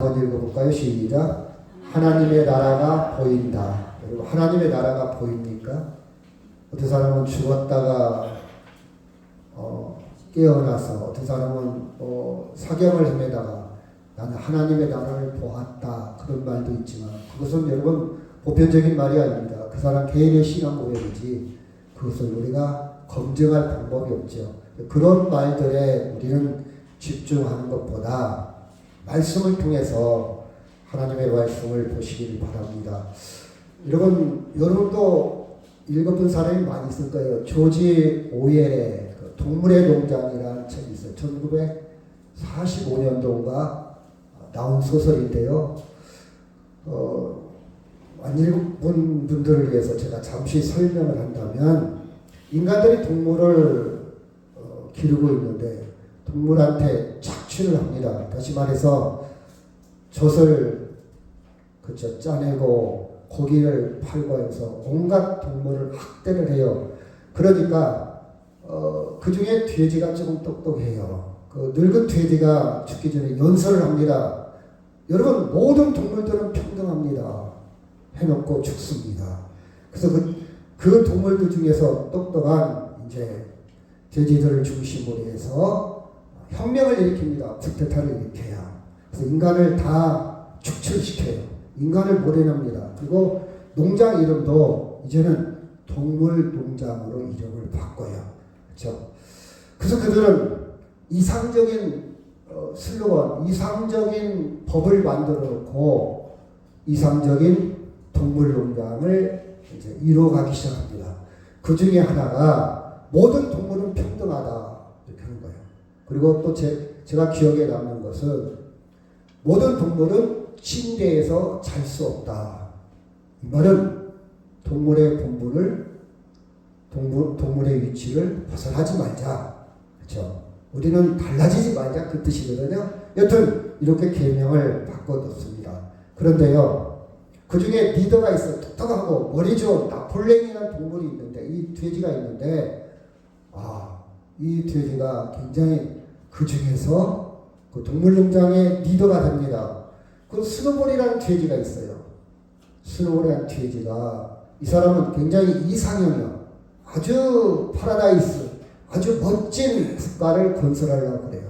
한번 읽어볼까요? 시작. 하나님의 나라가 보인다. 여러분, 하나님의 나라가 보입니까? 어떤 사람은 죽었다가 깨어나서, 어떤 사람은 사경을 헤매다가 나는 하나님의 나라를 보았다, 그런 말도 있지만 그것은 여러분 보편적인 말이 아닙니다. 그 사람 개인의 신앙 고백이지 그것을 우리가 검증할 방법이 없죠. 그런 말들에 우리는 집중하는 것보다 말씀을 통해서 하나님의 말씀을 보시길 바랍니다. 여러분도 읽어본 사람이 많이 있을 거예요. 조지 오웰의 동물의 농장이라는 책이 있어요. 1945년도인가 나온 소설인데요. 안 읽은 분들을 위해서 제가 잠시 설명을 한다면, 인간들이 동물을 기르고 있는데 동물한테 착취를 합니다. 다시 말해서 젖을 짜내고 고기를 팔고 해서 온갖 동물을 학대를 해요. 그러니까 그 중에 돼지가 조금 똑똑해요. 그 늙은 돼지가 죽기 전에 연설을 합니다. 여러분, 모든 동물들은 평등합니다. 해놓고 죽습니다. 그래서 그 동물들 중에서 똑똑한 이제 돼지들을 중심으로 해서 혁명을 일으킵니다. 쿠데타를 일으켜야. 그래서 인간을 다 축출시켜요. 인간을 몰아냅니다. 그리고 농장 이름도 이제는 동물 농장으로 이름을 바꿔요. 그렇죠? 그래서 그들은 이상적인 슬로건, 이상적인 법을 만들어 놓고 이상적인 동물 농장을 이제 이루어가기 시작합니다. 그 중에 하나가 모든 동물은 평등하다, 이렇게 하는 거예요. 그리고 또 제가 기억에 남는 것은 모든 동물은 침대에서 잘 수 없다. 이 말은 동물의 본분을, 동물의 위치를 벗어나지 말자. 그렇죠? 우리는 달라지지 말자, 그 뜻이거든요. 여튼 이렇게 계명을 바꿔뒀습니다. 그런데요, 그 중에 리더가 있어요. 똑똑하고 머리 좋은 나폴레옹이라는 동물이 있는데, 이 돼지가 있는데, 이 돼지가 굉장히 그 중에서 그 동물농장의 리더가 됩니다. 그 스노볼이라는 돼지가 있어요. 스노볼이라는 돼지가, 이 사람은 굉장히 이상형이요. 아주 파라다이스, 아주 멋진 국가를 건설하려고 그래요.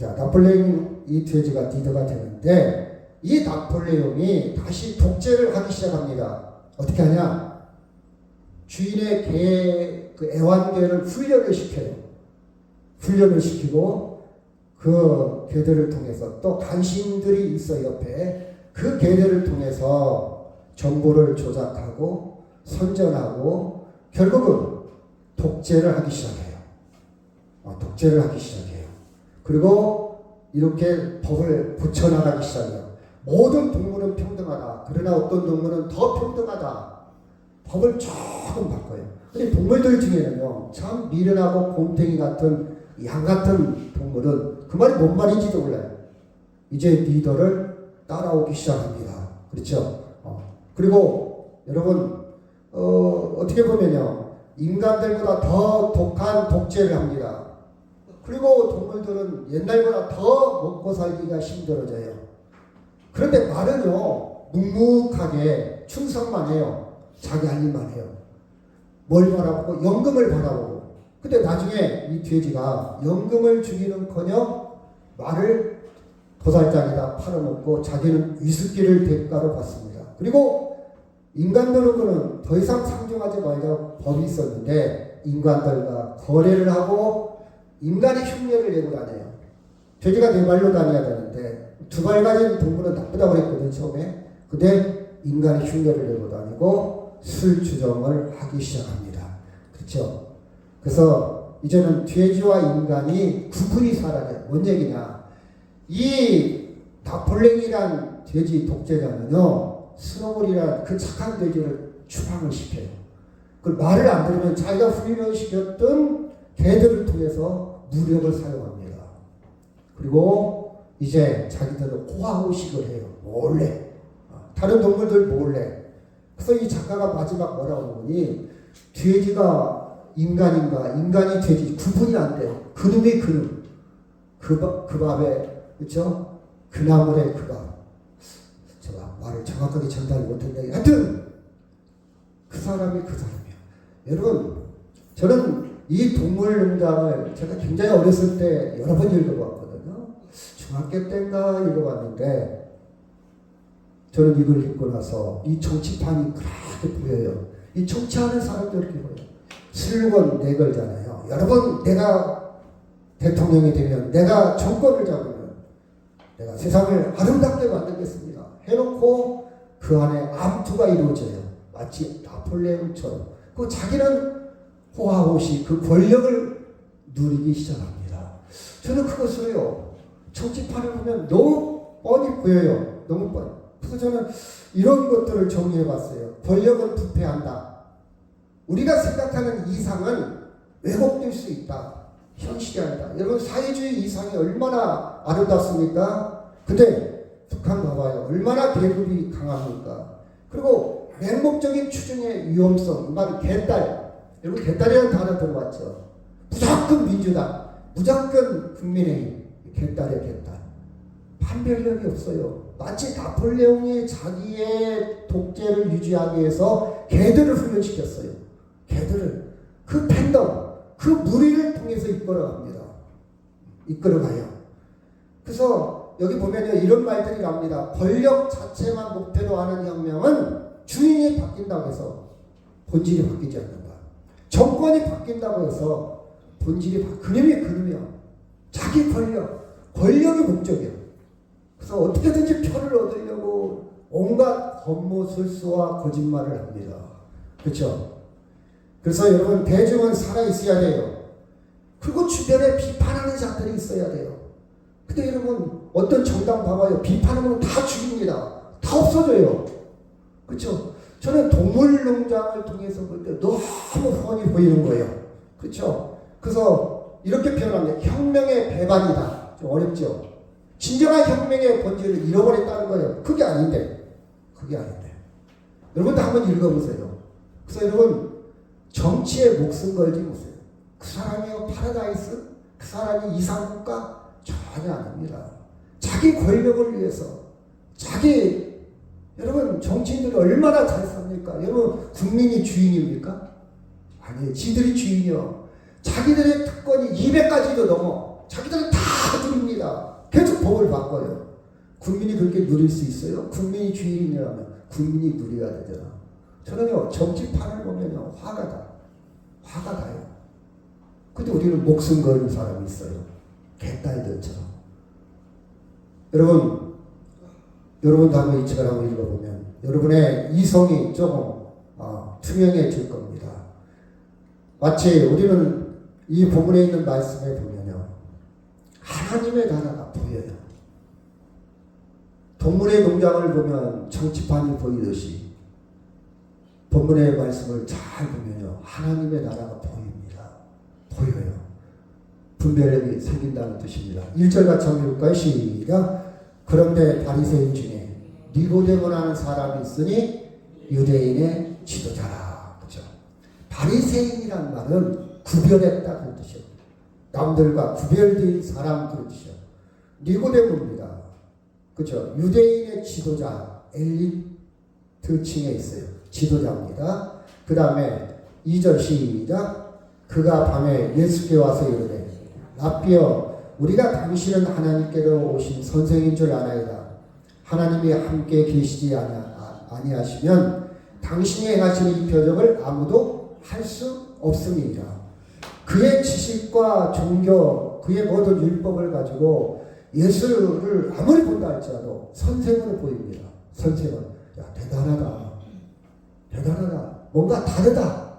자, 나폴레옹 이 돼지가 리더가 되는데, 이 나폴레옹이 다시 독재를 하기 시작합니다. 어떻게 하냐? 주인의 그 애완개를 훈련을 시켜요. 훈련을 시키고 그 개들을 통해서 또 간신들이 있어요, 옆에. 그 개들을 통해서 정보를 조작하고 선전하고 결국은 독재를 하기 시작해요. 독재를 하기 시작해요. 그리고 이렇게 법을 붙여나가기 시작해요. 모든 동물은 평등하다. 그러나 어떤 동물은 더 평등하다. 법을 조금 바꿔요. 근데 동물들 중에는요, 참 미련하고 곰탱이 같은 양 같은 동물은 그 말이 뭔 말인지도 몰라요. 이제 리더를 따라오기 시작합니다. 그렇죠? 그리고 여러분, 어떻게 보면요, 인간들보다 더 독한 독재를 합니다. 그리고 동물들은 옛날보다 더 먹고 살기가 힘들어져요. 그런데 말은요, 묵묵하게 충성만 해요. 자기 할 일만 해요. 뭘 바라보고? 연금을 바라보고. 근데 나중에 이 돼지가 연금을 주기는커녕 말을 도살장에다 팔아먹고 자기는 위스키를 대가로 받습니다. 그리고 인간들은 더 이상 상종하지 말자 법이 있었는데 인간들과 거래를 하고 인간이 흉내를 내고 다녀요. 돼지가 네 발로 다녀야 되는데 두 발 가진 동물은 나쁘다고 그랬거든요, 처음에. 근데 인간이 흉내를 내고 다니고 술 주정을 하기 시작합니다. 그렇죠? 그래서 이제는 돼지와 인간이 구분이 사라져요. 뭔 얘기냐? 이 나폴레옹이란 돼지 독재자는요, 스노볼이란 그 착한 돼지를 추방을 시켜요. 그 말을 안 들으면 자기가 훈련시켰던 개들을 통해서 무력을 사용합니다. 그리고 이제 자기들은 호화호식을 해요. 몰래. 다른 동물들 몰래. 그래서 이 작가가 마지막 뭐라고 하니, 돼지가 인간인가, 인간이 돼지, 구분이 안 돼요. 그놈이 그놈. 그 밥에, 그렇죠? 그 나물에 그가, 제가 말을 정확하게 전달 못했는데 하여튼 그 사람이 그 사람이에요. 여러분, 저는 이 동물 농장을 제가 굉장히 어렸을 때 여러 번 읽어봤거든요. 중학교 때인가 읽어봤는데 저는 이걸 읽고 나서 이 정치판이 그렇게 보여요. 이 정치하는 사람도 이렇게 보여요. 슬로건 내걸잖아요. 여러분, 내가 대통령이 되면, 내가 정권을 잡으면 내가 세상을 아름답게 만들겠습니다 해놓고 그 안에 암투가 이루어져요. 마치 나폴레옹처럼. 그 자기는 호화호시 그 권력을 누리기 시작합니다. 저는 그것을요, 정치판을 보면 너무 뻔히 보여요. 너무 뻔히. 그래서 저는 이런 것들을 정리해 봤어요. 권력은 부패한다. 우리가 생각하는 이상은 왜곡될 수 있다. 현실이 아니다. 여러분, 사회주의 이상이 얼마나 아름답습니까? 근데 북한 봐봐요. 얼마나 계급이 강합니까? 그리고 맹목적인 추종의 위험성, 말 개딸. 여러분, 개딸이라는 단어 들어봤죠? 무조건 민주당, 무조건 국민의힘. 개딸이야, 개딸. 판별력이 없어요. 마치 나폴레옹이 자기의 독재를 유지하기 위해서 개들을 훈련시켰어요. 개들을. 그 팬덤, 그 무리를 통해서 이끌어갑니다. 이끌어가요. 그래서 여기 보면요, 이런 말들이 나옵니다. 권력 자체만 목표로 하는 혁명은 주인이 바뀐다고 해서 본질이 바뀌지 않는다. 정권이 바뀐다고 해서 본질이 그놈이야. 자기 권력이 목적이야. 그래서 어떻게든지 표를 얻으려고 온갖 겉모술수와 거짓말을 합니다. 그렇죠? 그래서 여러분, 대중은 살아있어야 돼요. 그리고 주변에 비판하는 자들이 있어야 돼요. 근데 여러분, 어떤 정당 봐봐요. 비판하면 다 죽입니다. 다 없어져요. 그렇죠? 저는 동물농장을 통해서 볼 때 너무 훤히 보이는 거예요. 그렇죠? 그래서 이렇게 표현합니다. 혁명의 배반이다. 좀 어렵죠? 진정한 혁명의 본질을 잃어버렸다는 거예요. 그게 아닌데. 여러분도 한번 읽어보세요. 그래서 여러분, 정치에 목숨 걸지 마세요. 그 사람이요, 파라다이스? 그 사람이 이상국가? 전혀 아닙니다. 자기 권력을 위해서, 여러분, 정치인들이 얼마나 잘 삽니까? 여러분, 국민이 주인입니까? 아니에요. 지들이 주인이요. 자기들의 특권이 200가지도 넘어. 자기들은 다 누립니다. 계속 법을 바꿔요. 국민이 그렇게 누릴 수 있어요? 국민이 주인이라면 국민이 누려야 되잖아. 저는요, 정치판을 보면요, 화가 나요. 근데 우리는 목숨 걸는 사람이 있어요. 개딸들처럼. 여러분도 한번 이 책을 한번 읽어보면 여러분의 이성이 조금 투명해질 겁니다. 마치 우리는 이 본문에 있는 말씀에 보면요, 하나님의 나라가 보여요. 동물의 농장을 보면 정치판이 보이듯이 본문의 말씀을 잘 보면요, 하나님의 나라가 보여요. 분별력이 생긴다는 뜻입니다. 1절 같이 한번 읽을까요? 시작. 그런데 바리새인 중에 니고데모라는 사람이 있으니 유대인의 지도자라. 그죠? 바리새인이란 말은 구별했다 그런 뜻이에요. 남들과 구별된 사람 그런 뜻이에요. 니고데모입니다. 그죠? 유대인의 지도자, 엘리트층에 있어요. 지도자입니다. 그 다음에 2절 시작. 그가 밤에 예수께 와서 이르되 라삐여, 우리가 당신은 하나님께로 오신 선생인 줄 아나이다. 하나님이 함께 계시지 아니하시면 당신이 행하시는 이 표적을 아무도 할 수 없습니다. 그의 지식과 종교, 그의 모든 율법을 가지고 예수를 아무리 본다 할지라도 선생으로 보입니다. 선생은, 야, 대단하다. 뭔가 다르다.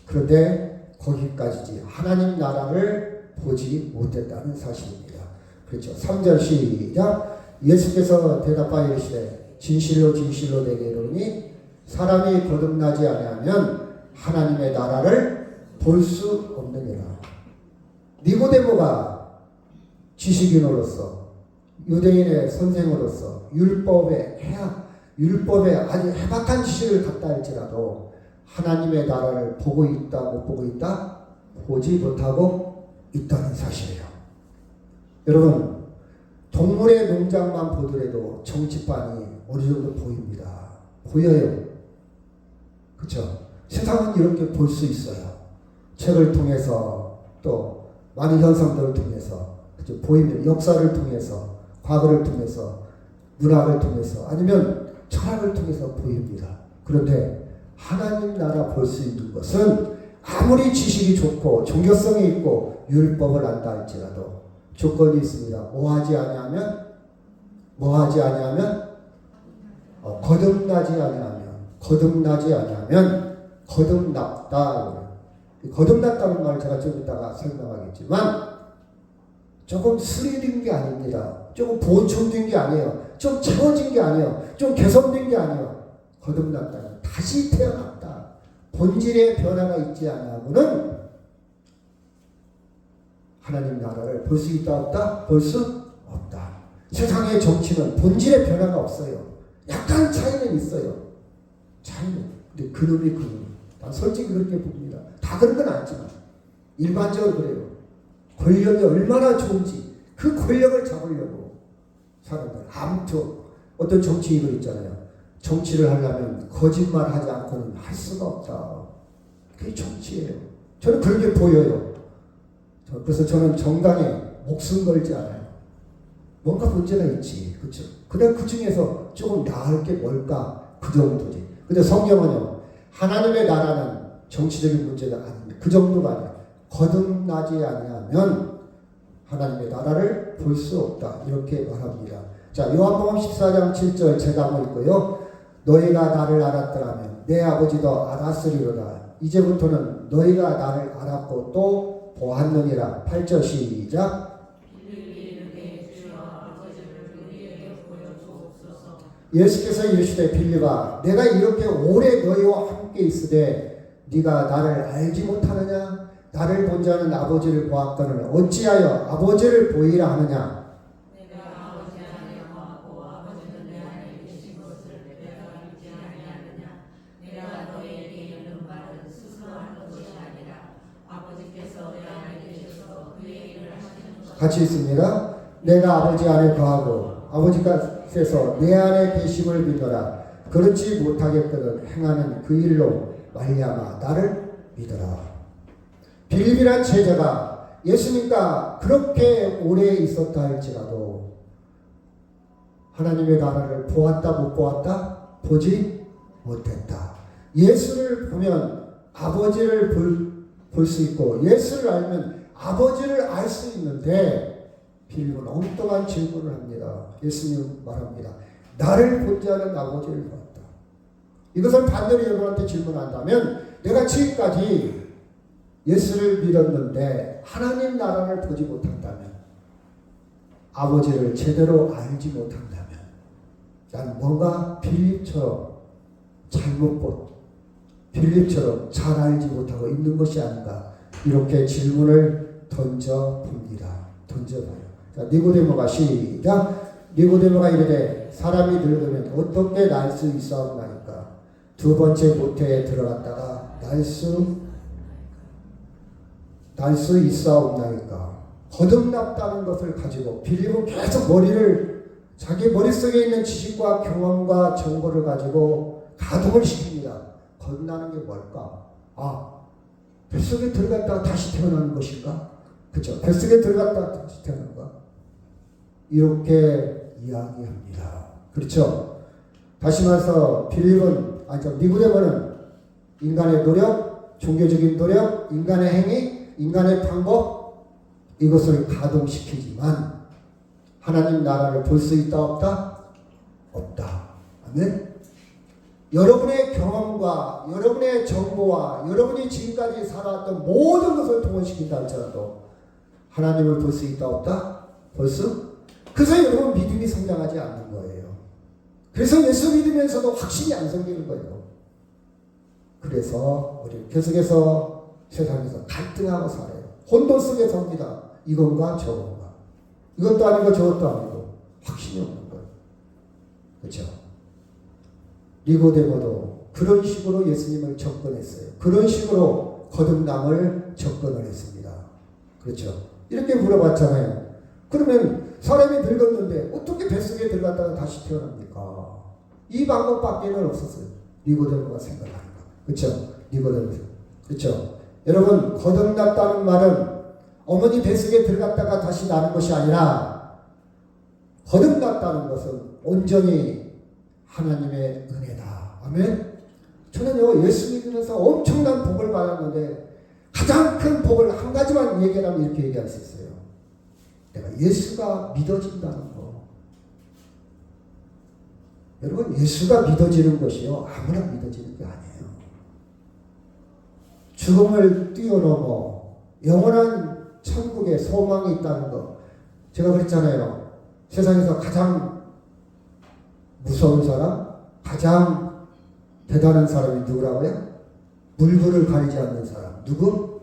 그런데 거기까지지 하나님 나라를 보지 못했다는 사실입니다. 그렇죠. 3절 시작. 예수께서 대답하여 이르시되 진실로 내게 이르노니 사람이 거듭나지 아니하면 하나님의 나라를 볼 수 없느니라. 니고데모가 지식인으로서, 유대인의 선생으로서 율법에 아주 해박한 지식을 갖다 할지라도 하나님의 나라를 보고 있다 못 보고 있다? 보지 못하고 있다는 사실이에요. 여러분, 동물의 농장만 보더라도 정치판이 어느 정도 보입니다. 보여요. 그렇죠? 세상은 이렇게 볼 수 있어요. 책을 통해서 또 많은 현상들을 통해서 그렇죠? 보입니다. 역사를 통해서 과거를 통해서 문학을 통해서 아니면 철학을 통해서 보입니다. 그런데 하나님 나라 볼 수 있는 것은 아무리 지식이 좋고 종교성이 있고 율법을 안다 할지라도 조건이 있습니다. 뭐하지 아니하면 거듭나지 아니하면 거듭났다. 거듭났다는 말을 제가 좀 이따가 설명하겠지만 조금 스릴인 게 아닙니다. 조금 보충된 게 아니에요. 좀 채워진 게 아니에요. 좀 개선된 게 아니에요. 거듭났다는 다시 태어났다. 본질의 변화가 있지 않으면은 하나님 나라를 볼 수 있다 없다? 볼 수 없다. 세상의 정치는 본질의 변화가 없어요. 약간 차이는 있어요. 차이는. 근데 그놈이. 난 솔직히 그렇게 봅니다. 다 그런 건 아니지만 일반적으로 그래요. 권력이 얼마나 좋은지 그 권력을 잡으려고 사람들 아무튼 어떤 정치인들 있잖아요. 정치를 하려면 거짓말하지 않고는 할 수가 없다. 그게 정치예요. 저는 그런 게 보여요. 그래서 저는 정당에 목숨 걸지 않아요. 뭔가 문제가 있지, 그렇죠? 그냥 그 중에서 조금 나을 게 뭘까 그 정도지. 근데 성경은요, 하나님의 나라는 정치적인 문제가 아닙니다. 그 정도가 아니에요. 거듭나지 아니하면 하나님의 나라를 볼 수 없다. 이렇게 말합니다. 자, 요한복음 14장 7절 제가 한번 읽고요. 너희가 나를 알았더라면 내 아버지도 알았으리로다. 이제부터는 너희가 나를 알았고 또 보았느니라. 8절 시작. 예수께서 이르시되 빌립아 내가 이렇게 오래 너희와 함께 있으되 네가 나를 알지 못하느냐? 나를 본 자는 아버지를 보았거늘 어찌하여 아버지를 보이라 하느냐? 내가 아버지 안에 거하고 아버지는 내 안에 계신 것을 내가 믿지 아니하느냐? 내가 너희에게 이르는 말은 스스로 하는 것이 아니라 아버지께서 내 안에 계셔서 그 얘기를 하시는 것. 같이 있습니다. 내가 아버지 안에 거하고 아버지께서 내 안에 계심을 믿어라. 그렇지 못하겠거든 행하는 그 일로 말미암아 나를 믿어라. 빌립이란 제자가 예수님과 그렇게 오래 있었다 할지라도 하나님의 나라를 보았다 못 보았다? 보지 못했다. 예수를 보면 아버지를 볼 수 있고 예수를 알면 아버지를 알 수 있는데 빌립은 엉뚱한 질문을 합니다. 예수님 말합니다. 나를 본 자는 아버지를 봤다. 이것을 반대로 여러분한테 질문한다면 내가 지금까지 예수를 믿었는데 하나님 나라를 보지 못한다면 아버지를 제대로 알지 못한다면 난 뭔가 빌립처럼 잘못 본 빌립처럼 잘 알지 못하고 있는 것이 아닌가 이렇게 질문을 던져봅니다. 던져봐요. 자, 니고데모가 시작. 니고데모가 이르되 사람이 늙으면 어떻게 날 수 있사옵나이까? 두 번째 모태에 들어갔다가 날 수 있사옵나이까? 거듭났다는 것을 가지고 빌립은 계속 자기 머릿속에 있는 지식과 경험과 정보를 가지고 가동을 시킵니다. 거듭나는 게 뭘까? 뱃속에 들어갔다가 다시 태어나는 것인가? 그렇죠. 뱃속에 들어갔다가 다시 태어나는가? 이렇게 이야기합니다. 그렇죠. 다시 말해서 니고데모는 인간의 노력, 종교적인 노력, 인간의 행위, 인간의 방법 이것을 가동시키지만 하나님 나라를 볼 수 있다 없다? 없다. 아멘. 여러분의 경험과 여러분의 정보와 여러분이 지금까지 살아왔던 모든 것을 동원시킨다 할지라도 하나님을 볼 수 있다 없다? 볼 수? 그래서 여러분 믿음이 성장하지 않는 거예요. 그래서 예수 믿으면서도 확신이 안 생기는 거예요. 그래서 우리 계속해서 세상에서 갈등하고 살아요. 혼돈 속에 삽니다. 이건가 저건가. 이것도 아니고 저것도 아니고 확신이 없는 거예요. 그렇죠? 니고데모도 그런 식으로 예수님을 접근했어요. 그런 식으로 거듭남을 접근을 했습니다. 그렇죠? 이렇게 물어봤잖아요. 그러면 사람이 늙었는데 어떻게 뱃속에 들어갔다가 다시 태어납니까? 이 방법밖에는 없었어요. 니고데모가 생각하는 거. 그렇죠? 니고데모. 그렇죠? 여러분, 거듭났다는 말은 어머니 뱃속에 들어갔다가 다시 나는 것이 아니라 거듭났다는 것은 온전히 하나님의 은혜다. 아멘? 저는요, 예수 믿으면서 엄청난 복을 받았는데 가장 큰 복을 한 가지만 얘기하면 이렇게 얘기할 수 있어요. 내가 예수가 믿어진다는 거. 여러분, 예수가 믿어지는 것이요, 아무나 믿어지는 게 아니에요. 죽음을 뛰어넘어 영원한 천국에 소망이 있다는 거. 제가 그랬잖아요. 세상에서 가장 무서운 사람, 가장 대단한 사람이 누구라고요? 물불을 가리지 않는 사람. 누구?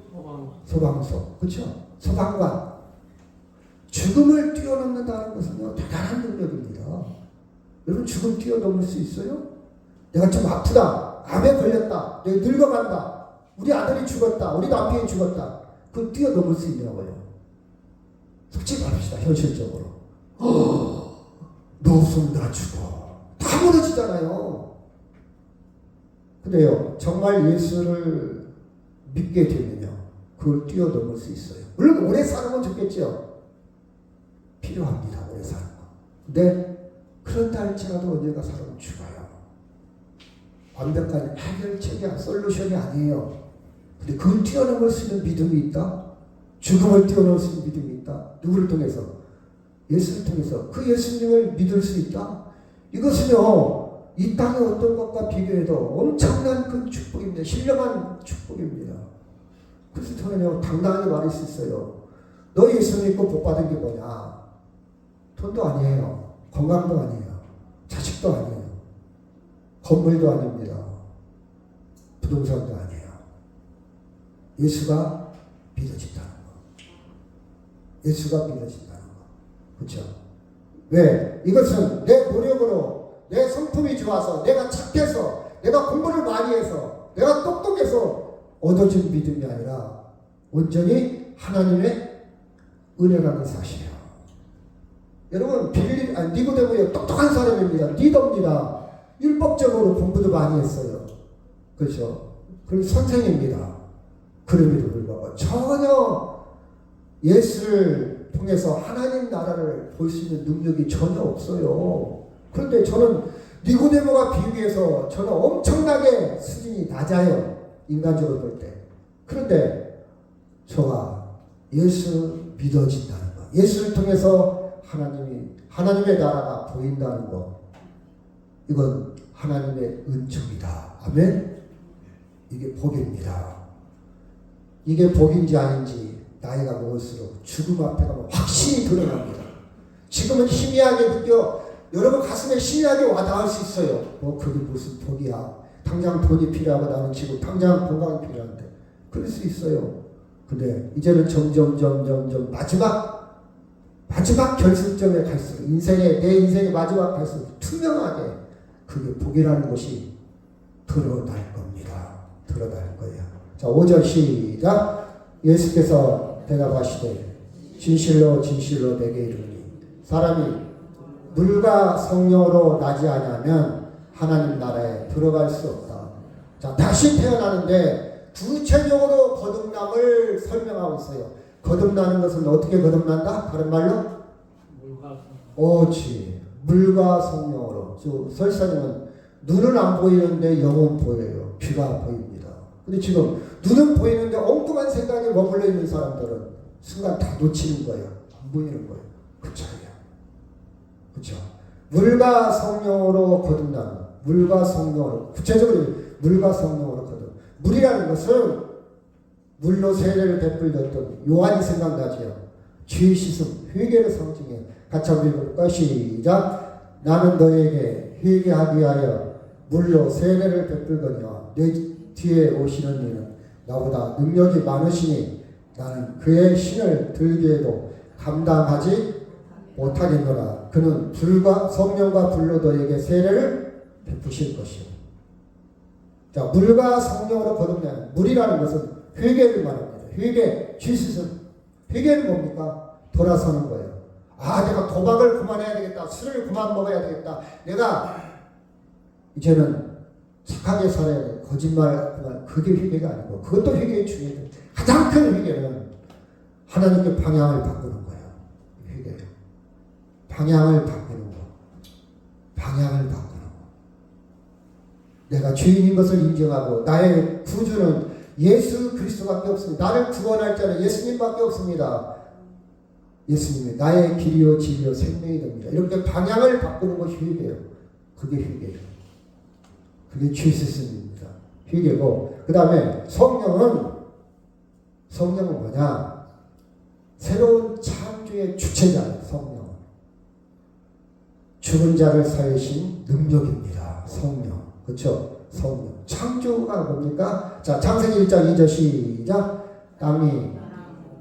소방서. 그렇죠? 소방관. 죽음을 뛰어넘는다는 것은요, 대단한 능력입니다. 여러분, 죽음 뛰어넘을 수 있어요? 내가 좀 아프다. 암에 걸렸다. 내가 늙어간다. 우리 아들이 죽었다. 우리 남편이 죽었다. 그걸 뛰어넘을 수 있냐고요. 솔직히 말합시다. 현실적으로. 너 없으면 나 죽어. 다 무너지잖아요. 근데요, 정말 예수를 믿게 되면요, 그걸 뛰어넘을 수 있어요. 물론 오래 사는 좋겠죠. 필요합니다. 오래 사는 거. 근데 그런다 할지라도 언젠가 사람은 죽어요. 완벽한 해결책이 솔루션이 아니에요. 근데 그걸 뛰어넘을 수 있는 믿음이 있다. 죽음을 뛰어넘을 수 있는 믿음이 있다. 누구를 통해서? 예수를 통해서. 그 예수님을 믿을 수 있다. 이것은요, 이 땅의 어떤 것과 비교해도 엄청난 큰 축복입니다. 신령한 축복입니다. 그래서 저는요, 당당하게 말할 수 있어요. 너 예수 믿고 복 받은 게 뭐냐? 돈도 아니에요. 건강도 아니에요. 자식도 아니에요. 건물도 아닙니다. 부동산도 아니에요. 예수가 믿어진다는 거. 예수가 믿어진다는 거. 그렇죠? 왜? 이것은 내 노력으로, 내 성품이 좋아서, 내가 착해서, 내가 공부를 많이 해서, 내가 똑똑해서 얻어진 믿음이 아니라 온전히 하나님의 은혜라는 사실이에요. 여러분, 니고데모요, 똑똑한 사람입니다. 리더입니다. 율법적으로 공부도 많이 했어요. 그렇죠? 그리고 선생입니다. 그럼에도 불구하고 전혀 예수를 통해서 하나님 나라를 볼 수 있는 능력이 전혀 없어요. 그런데 저는 니고데모가 비교해서 저는 엄청나게 수준이 낮아요. 인간적으로 볼 때. 그런데 저가 예수 믿어진다는 거. 예수를 통해서 하나님의 나라가 보인다는 거. 이건 하나님의 은총이다. 아멘? 이게 복입니다. 이게 복인지 아닌지 나이가 먹을수록 죽음 앞에 가면 확실히 드러납니다. 지금은 희미하게 느껴, 여러분 가슴에 희미하게 와닿을 수 있어요. 그게 무슨 복이야. 당장 돈이 필요하고 나는 지금 당장 건강이 필요한데. 그럴 수 있어요. 근데 이제는 점점 마지막 결승점에 갈수록 내 인생의 마지막 갈수록 투명하게 그게 복이라는 것이 드러날 겁니다. 드러날 거예요. 자, 5절 시작. 예수께서 대답하시되 진실로 진실로 내게 이르노니 사람이 물과 성령으로 나지 아니하면 하나님 나라에 들어갈 수 없다. 자, 다시 태어나는데 구체적으로 거듭남을 설명하고 있어요. 거듭나는 것은 어떻게 거듭난다? 다른 말로? 옳지. 물과 성령으로. 설사님은 눈은 안 보이는데 영은 보여요. 귀가 보입니다. 근데 지금 눈은 보이는데 엉뚱한 생각에 머물러 있는 사람들은 순간 다 놓치는 거예요. 안 보이는 거예요. 그 차이야. 그렇죠? 물과 성령으로 거듭나는, 물과 성령으로, 구체적으로 물과 성령으로 거듭. 물이라는 것은 물로 세례를 베풀렸던 요한이 생각나죠. 죄 씻음, 회개를 상징해. 같이 한번 읽어볼까? 시작. 나는 너에게 회개하기 위하여 물로 세례를 베풀거니와 내 뒤에 오시는 이는 나보다 능력이 많으시니 나는 그의 신을 들기에도 감당하지 못하겠노라. 그는 불과 성령과 불로 너에게 세례를 베푸실 것이요. 자, 물과 성령으로 거듭나는, 물이라는 것은 회개를 말합니다. 회개, 죄 씻음. 회개는 뭡니까? 돌아서는 거예요. 내가 도박을 그만해야 되겠다. 술을 그만 먹어야 되겠다. 내가 이제는 착하게 살아야 돼. 거짓말 그만. 그게 회개가 아니고, 그것도 회개의 중요해요. 가장 큰 회개는 하나님께 방향을 바꾸는 거예요. 회개예요. 방향을 바꾸는 거. 방향을 바꾸는 거. 내가 죄인인 것을 인정하고 나의 구주는 예수 그리스도밖에 없습니다. 나를 구원할 자는 예수님밖에 없습니다. 예수님이 나의 길이요 진리요 생명이 됩니다. 이렇게 방향을 바꾸는 것이 회개예요. 그게 회개예요. 그게 죄 씻음입니다. 회개고, 그 다음에 성령은 뭐냐? 새로운 창조의 주체자예요. 성령은 죽은 자를 살리신 능력입니다. 성령. 그렇죠? 성령. 창조가 뭡니까? 자, 창세기 1장 2절 시작. 땅이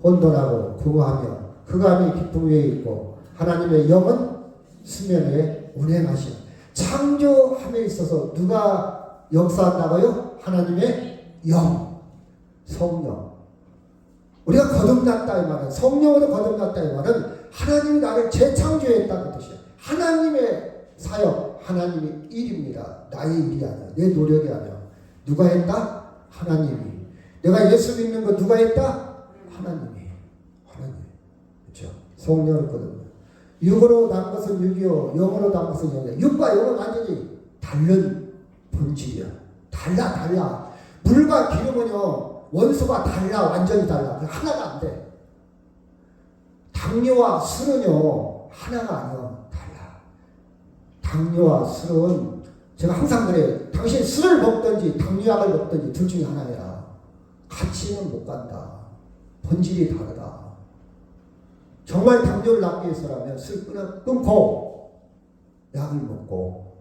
혼돈하고 구하며 흑암이 깊음 위에 있고 하나님의 영은 수면에 운행하시는. 창조함에 있어서 누가 역사한다고요? 하나님의 영, 성령. 우리가 거듭났다 이 말은, 성령으로 거듭났다 이 말은 하나님이 나를 재창조했다는 뜻이에요. 하나님의 사역, 하나님의 일입니다. 나의 일이 아니야. 내 노력이 아니야. 누가 했다? 하나님이. 내가 예수 믿는 거 누가 했다? 하나님이. 하나님. 그렇죠? 성령을 거듭나. 육으로 난 것은 육이요, 영으로 난 것은 영이야. 육과 영은 완전히 다른 본질이야. 달라. 물과 기름은요, 원소가 달라. 완전히 달라. 하나가 안 돼. 당뇨와 술은요, 하나가 아니야. 달라. 당뇨와 술은 제가 항상 그래요. 당신 술을 먹든지 당뇨약을 먹든지 둘 중에 하나야. 같이는 못 간다. 본질이 다르다. 정말 당뇨를 낫기 위해서라면 술 끊고 약을 먹고,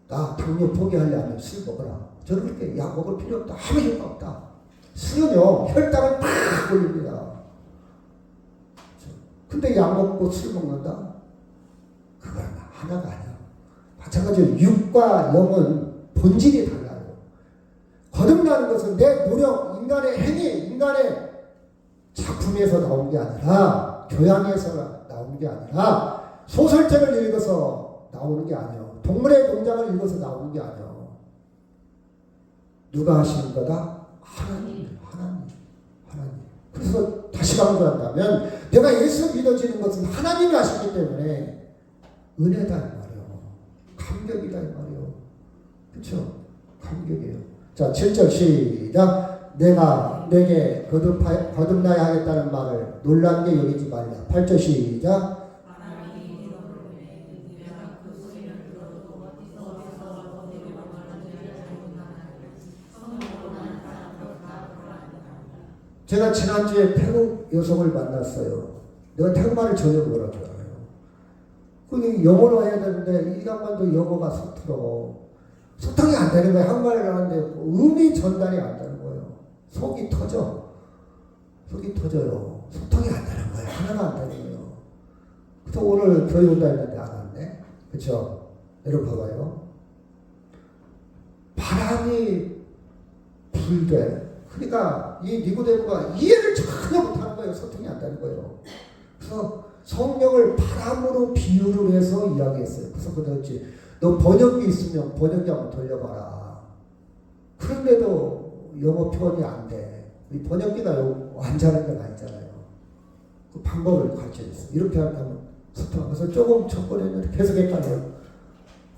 나 당뇨 포기하려면 술 먹어라. 저는 그렇게 약 먹을 필요 없다. 아무 효과 없다. 술은요, 혈당을 팍 올립니다. 근데 약 먹고 술 먹는다? 그건 하나가 아니야. 마찬가지로 육과 영은 본질이 달라요. 거듭나는 것은 내 노력, 인간의 행위, 인간의 작품에서 나온 게 아니라, 교양에서 나온 게 아니라, 소설책을 읽어서 나오는 게 아니에요. 동물의 동작을 읽어서 나오는 게 아니에요. 누가 하시는 거다? 하나님. 그래서 다시 강조한다면, 내가 예수 믿어지는 것은 하나님이 하시기 때문에 은혜다 이 말이에요. 감격이다 이 말이에요. 그렇죠? 감격이에요. 자, 7절 시작. 내가 내게 거듭나야 하겠다는 말을 놀랍게 여기지 말라. 8절 시작. 제가 지난주에 태국 여성을 만났어요. 내가 태국말을 전혀 모르는 줄 알아요. 그게 영어로 해야 되는데 이 양반도 영어가 서툴어. 소통이 안 되는 거예요. 한국말을 하는데 음이 전달이 안 되는 거예요. 속이 터져요. 소통이 안 되는 거예요. 하나가 안 되는 거예요. 그래서 오늘 교회 온다 했는데 안 왔네. 그렇죠? 여러분 봐봐요. 바람이 불되, 그러니까 이 니고데모가 이해를 전혀 못하는 거예요. 소통이 안 되는 거예요. 그래서 성령을 바람으로 비유를 해서 이야기했어요. 그래서 그랬지. 너 번역기 있으면 번역기 한번 돌려봐라. 그런데도 영어 표현이 안 돼. 이 번역기가 완전한 건 아니잖아요. 그 방법을 가르쳐줬어요. 이렇게 하면 소통하면서 조금 접근했는데 계속 헷갈려요.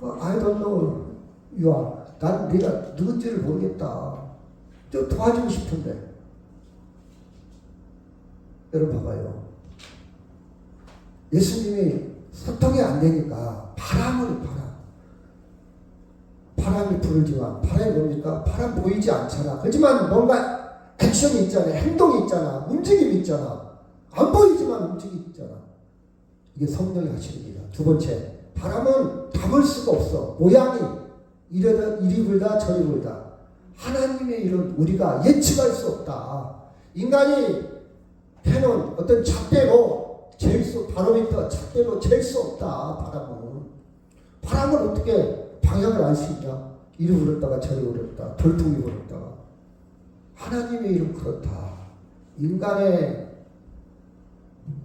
I don't know you are. 난 네가 누군지를 모르겠다. 좀 도와주고 싶은데. 여러분 봐봐요. 예수님이 소통이 안 되니까 바람이 불지만, 바람이 뭡니까? 바람 보이지 않잖아. 그렇지만 뭔가 액션이 있잖아. 행동이 있잖아. 움직임이 있잖아. 안 보이지만 움직임이 있잖아. 이게 성령이 하시는 일이야. 두 번째, 바람은 담을 수가 없어. 모양이 이리 불다 저리 불다. 하나님의 일은 우리가 예측할 수 없다. 인간이 해놓은 어떤 잣대로 바로미터 잣대로 잴 수 없다. 바람은 어떻게 방향을 알 수 있냐? 이리 불었다가 저리 불었다. 돌풍이 불었다가. 하나님의 일은 그렇다. 인간의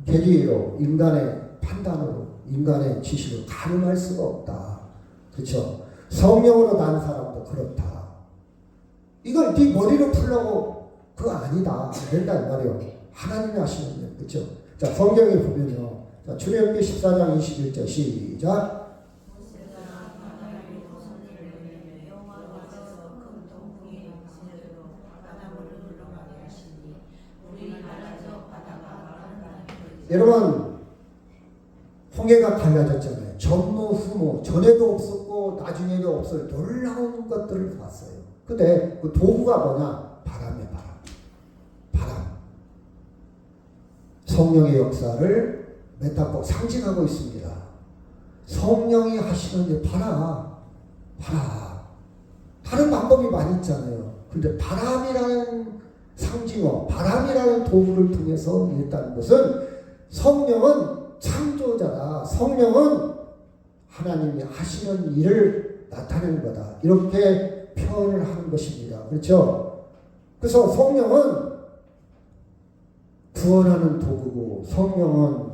계기로, 인간의 판단으로, 인간의 지식으로 가늠할 수가 없다. 그렇죠? 성령으로 난 사람도 그렇다. 이걸 네 머리로 풀려고 그거 아니다. 안 된다 이 말이에요. 하나님이 하시는 거예요. 그렇죠? 자, 성경에 보면요. 자, 출애굽기 14장 21절 시작. 여러분, 홍해가 갈라졌잖아요. 전무후무, 전에도 없었고 나중에도 없을 놀라운 것들을 봤어요. 근데 그 도구가 뭐냐? 바람이에요, 바람. 바람. 성령의 역사를 메타포 상징하고 있습니다. 성령이 하시는 일 봐라. 봐라. 다른 방법이 많이 있잖아요. 근데 바람이라는 상징어, 바람이라는 도구를 통해서 일단 것은 성령은 창조자다. 성령은 하나님이 하시는 일을 나타내는 거다. 이렇게 표현을 하는 것입니다. 그렇죠? 그래서 성령은 구원하는 도구고 성령은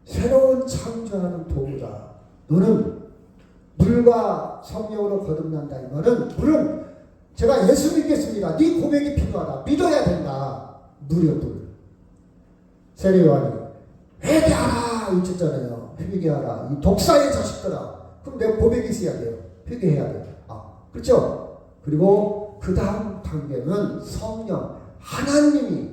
새로운 창조하는 도구다. 너는 물과 성령으로 거듭난다. 이 말은 물은 제가 예수 믿겠습니다. 네 고백이 필요하다. 믿어야 된다. 물이요, 물. 세례요한이 회개하라 이랬잖아요. 회개하라. 이 독사의 자식들아. 그럼 내 고백이 있어야 돼요. 회개해야 돼요. 그렇죠? 그리고 그 다음 단계는 성령. 하나님이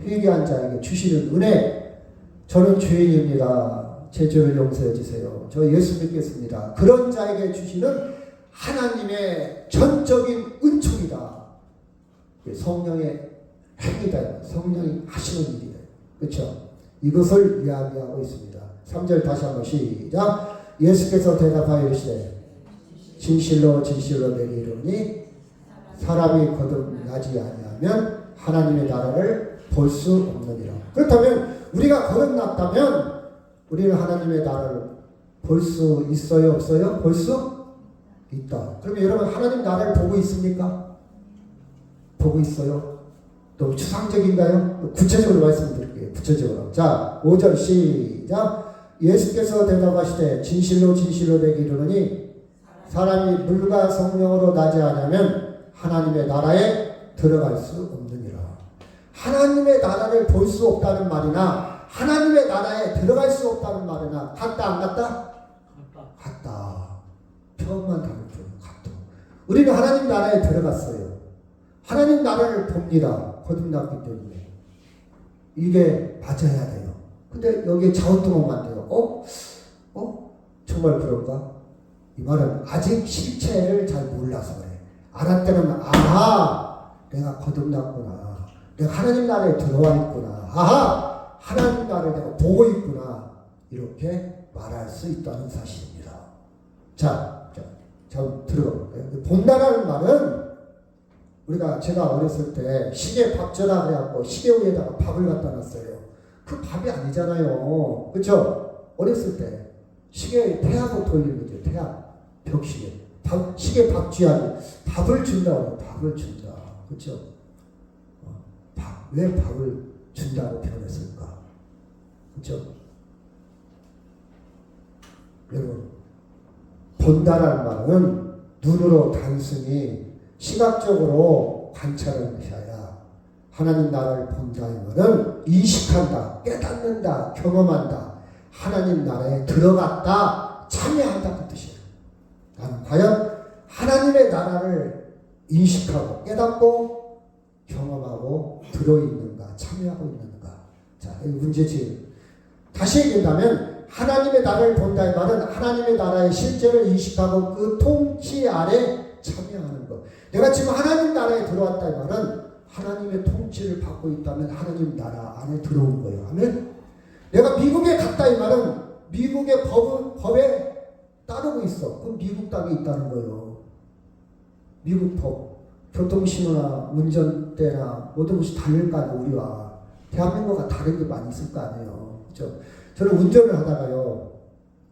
회개한 자에게 주시는 은혜. 저는 죄인입니다. 제 죄를 용서해 주세요. 저 예수 믿겠습니다. 그런 자에게 주시는 하나님의 전적인 은총이다. 성령의 행위다. 성령이 하시는 일이다. 그렇죠? 이것을 이야기하고 있습니다. 3절 다시 한번 시작. 예수께서 대답하여 이르시되 진실로 진실로 내게 이르노니 사람이 거듭나지 아니하면 하나님의 나라를 볼 수 없느니라. 그렇다면 우리가 거듭났다면 우리는 하나님의 나라를 볼 수 있어요? 없어요? 볼 수 있다. 그러면 여러분 하나님 나라를 보고 있습니까? 보고 있어요? 너무 추상적인가요? 구체적으로 말씀드릴게요. 구체적으로. 자, 5절 시작. 예수께서 대답하시되 진실로 진실로 내게 이르노니 사람이 물과 성령으로 나지 않으면 하나님의 나라에 들어갈 수 없느니라. 하나님의 나라를 볼 수 없다는 말이나 하나님의 나라에 들어갈 수 없다는 말이나 같다 안 같다? 같다. 표현만 다를 뿐 같다. 우리는 하나님 나라에 들어갔어요. 하나님 나라를 봅니다. 거듭났기 때문에. 이게 맞아야 돼요. 근데 여기에 자원동원만 돼요. 정말 그런가? 이 말은 아직 실체를 잘 몰라서 그래. 알았다면 내가 거듭났구나. 내가 하나님 나라에 들어와 있구나. 하나님 나라를 내가 보고 있구나. 이렇게 말할 수 있다는 사실입니다. 자, 들어가 볼까요? 본다라는 말은 제가 어렸을 때 시계 밥전화 그래갖고 시계 위에다가 밥을 갖다 놨어요. 그 밥이 아니잖아요. 그렇죠? 어렸을 때 시계에 태양을 돌리는 거죠. 태양, 벽시계. 시계 밥 쥐하니 밥을 준다고 밥을 준다. 그렇죠? 왜 밥을 준다고 표현했을까? 그렇죠? 여러분, 본다라는 말은 눈으로 단순히 시각적으로 관찰하는 것이 아니라 하나님 나라를 본다는 말은 인식한다, 깨닫는다, 경험한다, 하나님 나라에 들어갔다, 참여한다 그 뜻이에요. 나는 과연 하나님의 나라를 인식하고 깨닫고 경험하고 들어있는가, 참여하고 있는가. 자, 이 문제지. 다시 얘기한다면 하나님의 나라를 본다는 말은 하나님의 나라의 실제를 인식하고 그 통치 아래 참여하는 것. 내가 지금 하나님 나라에 들어왔다는 말은 하나님의 통치를 받고 있다면 하나님 나라 안에 들어온 거예요. 아멘? 내가 미국에 갔다 이 말은 미국의 법에 따르고 있어. 그럼 미국 땅에 있다는 거예요. 미국 법. 교통신호나 운전대나 모든 것이 다를 거 아니에요. 우리와. 대한민국과 다른 게 많이 있을 거 아니에요. 그렇죠? 저는 운전을 하다가요.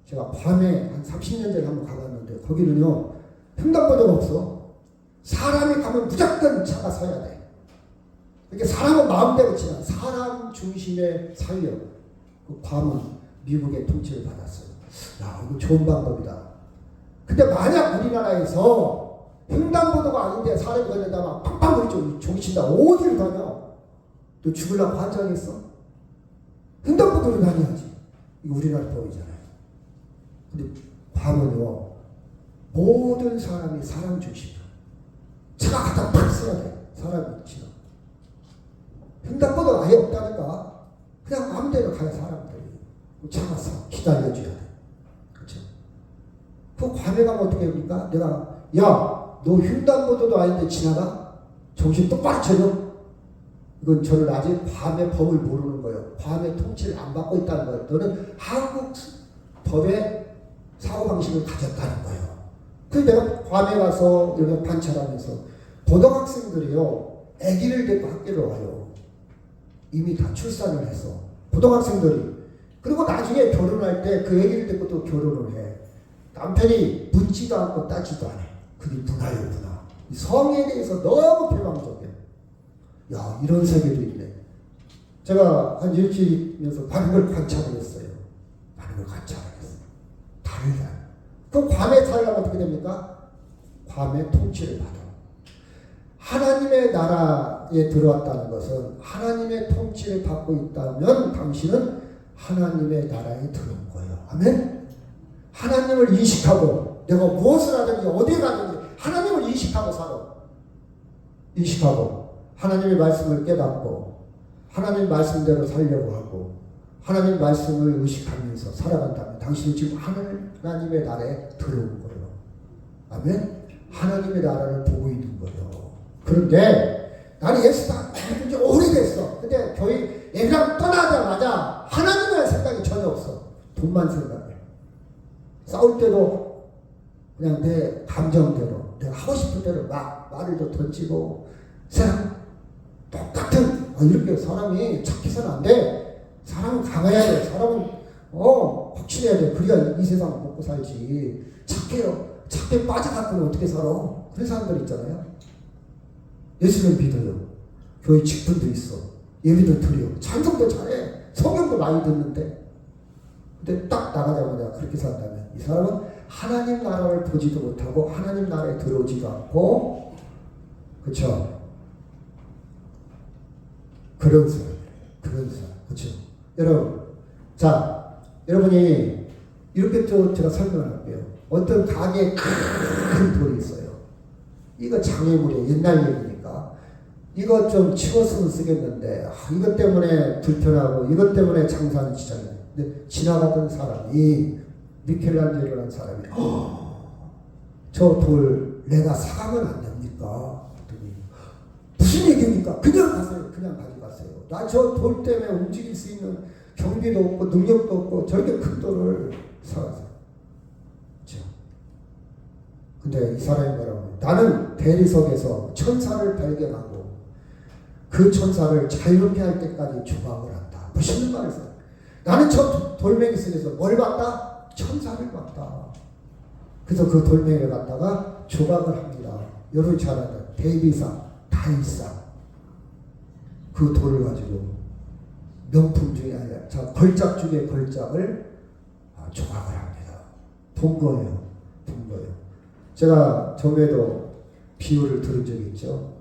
제가 밤에 한 30년 전에 한번 가봤는데 거기는요. 횡단보도가 없어. 사람이 가면 무조건 차가 서야 돼. 그러니까 사람은 마음대로 지나 사람 중심의 사회요. 그 괌은 미국의 통치를 받았어요. 야, 이거 좋은 방법이다. 근데 만약 우리나라에서 횡단보도가 아닌데 사람이 걸린다 막 팡팡 거리죠. 종친다. 어디를 다녀? 너 죽으려고 환장했어? 횡단보도를 다녀야지. 이거 우리나라 법이잖아요. 근데 괌은요, 모든 사람이 사람 중심이야. 차가 가다 팍 써야 돼. 사람이 지나. 횡단보도가 아예 없다니까. 그냥 마음대로 가요, 사람들이. 차가 서 기다려줘야 돼. 그렇죠? 그 괌에 가면 어떻게 합니까? 내가, 야, 너 횡단보도도 아닌데 지나가? 정신 똑바로 차려? 이건 저는 아직 괌의 법을 모르는 거예요. 괌의 통치를 안 받고 있다는 거예요. 너는 한국 법의 사고방식을 가졌다는 거예요. 그래서 내가 괌에 가서 이렇게 관찰하면서 고등학생들이요, 아기를 데리고 학교로 와요. 이미 다 출산을 해서. 고등학생들이. 그리고 나중에 결혼할 때 그 아기를 데리고 또 결혼을 해. 남편이 묻지도 않고 따지도 않아. 그게 문화예요, 문화. 성에 대해서 너무 개방적이에요. 야, 이런 세계도 있네. 제가 한 일주일이면서 많은 걸 관찰을 했어요. 많은 걸 관찰을 했어요. 다르다. 그럼 괌에 살려면 어떻게 됩니까? 괌의 통치를 받아. 하나님의 나라에 들어왔다는 것은 하나님의 통치를 받고 있다면 당신은 하나님의 나라에 들어온 거예요. 아멘? 하나님을 인식하고 내가 무엇을 하든지 어디에 가든지 하나님을 인식하고 살아. 인식하고 하나님의 말씀을 깨닫고 하나님 말씀대로 살려고 하고 하나님 말씀을 의식하면서 살아간다면 당신은 지금 하나님의 나라에 들어온 거예요. 아멘? 하나님의 나라를 보고 있는 거예요. 그런데 나는 예수 믿은 지 오래됐어. 근데 교회 애랑 떠나자마자 하나님의 생각이 전혀 없어. 돈만 생각해. 싸울 때도 그냥 내 감정대로 내가 하고 싶은 대로 막 말을 더 던지고 세상 똑같은 이렇게 사람이 착해서는 안 돼. 사람은 강해야 돼. 사람은 확실해야 돼. 그래야 이 세상 먹고 살지. 착해요. 착해 빠져갖고는 어떻게 살아? 그런 사람들 있잖아요. 예수를 믿어요. 교회 직분도 있어. 예배도 드려. 찬송도 잘해. 성경도 많이 듣는데. 근데 딱 나가자마자 그렇게 산다면 이 사람은 하나님 나라를 보지도 못하고 하나님 나라에 들어오지도 않고, 그렇죠? 그런 사람, 그렇죠? 여러분, 자, 여러분이 이렇게 좀 제가 설명을 할게요. 어떤 가게에 큰 돌이 있어요. 이거 장애물이에요. 옛날 얘기니까. 이거 좀 치웠으면 쓰겠는데, 이것 때문에 불편하고, 이것 때문에 장사는 지장이에요. 근데 지나가던 사람이, 미켈란젤로라는 사람이, 저 돌 내가 사가면 안 됩니까? 무슨 얘기입니까? 그냥 가세요. 그냥 가져가세요. 나 저 돌 때문에 움직일 수 있는 경비도 없고, 능력도 없고, 저렇게 큰 돌을 사가세요. 그렇죠? 근데 이 사람이 뭐라고? 나는 대리석에서 천사를 발견하고, 그 천사를 자유롭게 할 때까지 조각을 한다. 멋있는 말이죠. 나는 저 돌멩이 속에서 뭘 봤다? 천사를 봤다. 그래서 그 돌멩이를 갖다가 조각을 합니다. 여러분이 잘 아는 데이비상, 다이상. 그 돌을 가지고 명품 중에 아니라 걸작 중에 걸작을 조각을 합니다. 본 거예요. 제가 전에도 비유를 들은 적이 있죠.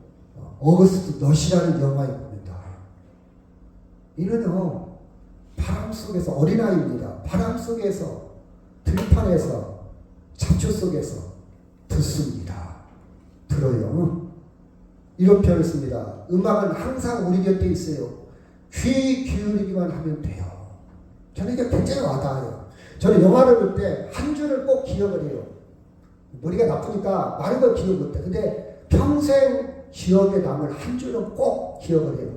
어거스트 넛이라는 영화에 봅니다. 이는요, 바람 속에서 어린아이입니다. 바람 속에서, 들판에서, 잡초 속에서 듣습니다. 들어요. 이런 표현을 씁니다. 음악은 항상 우리 곁에 있어요. 귀 기울이기만 하면 돼요. 저는 이게 굉장히 와닿아요. 저는 영화를 볼 때 한 줄을 꼭 기억을 해요. 머리가 나쁘니까 많은 걸 기억 못해. 근데 평생 기억에 남을 한 줄은 꼭 기억을 해요.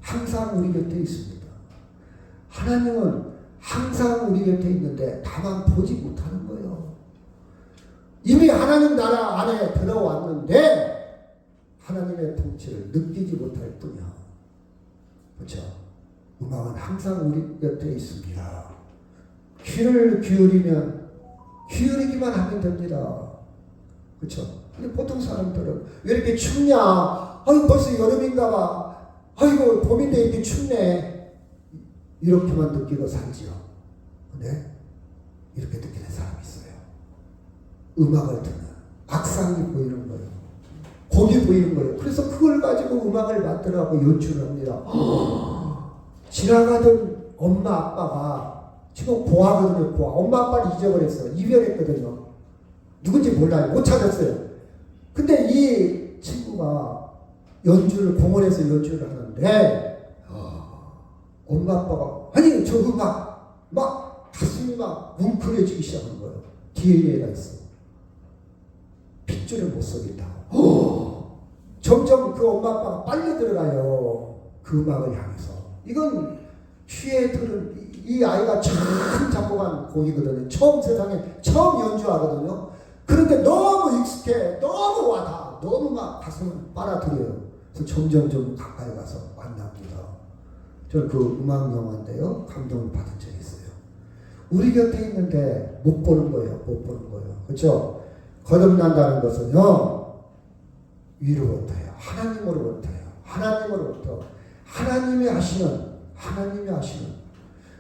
항상 우리 곁에 있습니다. 하나님은 항상 우리 곁에 있는데 다만 보지 못하는 거예요. 이미 하나님 나라 안에 들어왔는데 하나님의 통치를 느끼지 못할 뿐이야. 그렇죠? 음악은 항상 우리 곁에 있습니다. 귀를 기울이기만 하면 됩니다. 그렇죠? 근데 보통 사람들은 왜 이렇게 춥냐? 벌써 여름인가 봐. 아이고 봄인데 이렇게 춥네. 이렇게만 느끼고 살지요. 근데 이렇게 느끼는 사람이 있어요. 음악을 듣는 악상이 보이는 거예요. 곡이 보이는 거예요. 그래서 그걸 가지고 음악을 만들어가고 연출을 합니다. 지나가던 엄마 아빠가 지금 고아거든요. 고아. 엄마 아빠를 잊어버렸어요. 이별했거든요. 누군지 몰라요. 못 찾았어요. 근데 이 친구가 연주를 공원에서 연주를 하는데 엄마 아빠가 아니 저 음악 막 가슴이 막 뭉클해지기 시작한 거예요. DNA가 있어. 핏줄을 못 속인다고. 점점 그 엄마 아빠가 빨려 들어가요. 그 음악을 향해서. 이건 귀에 들은 이 아이가 처음 작곡한 곡이거든요. 처음 세상에 처음 연주하거든요. 그런데 너무 익숙해, 너무 와닿아, 너무 막 가슴을 빨아들여요. 그래서 점점 좀 가까이 가서 만납니다. 저는 그 음악 영화인데요, 감동을 받은 적이 있어요. 우리 곁에 있는데 못 보는 거예요, 못 보는 거예요. 그렇죠? 거듭난다는 것은요, 위로부터예요. 하나님으로부터예요. 하나님으로부터. 하나님이 하시는.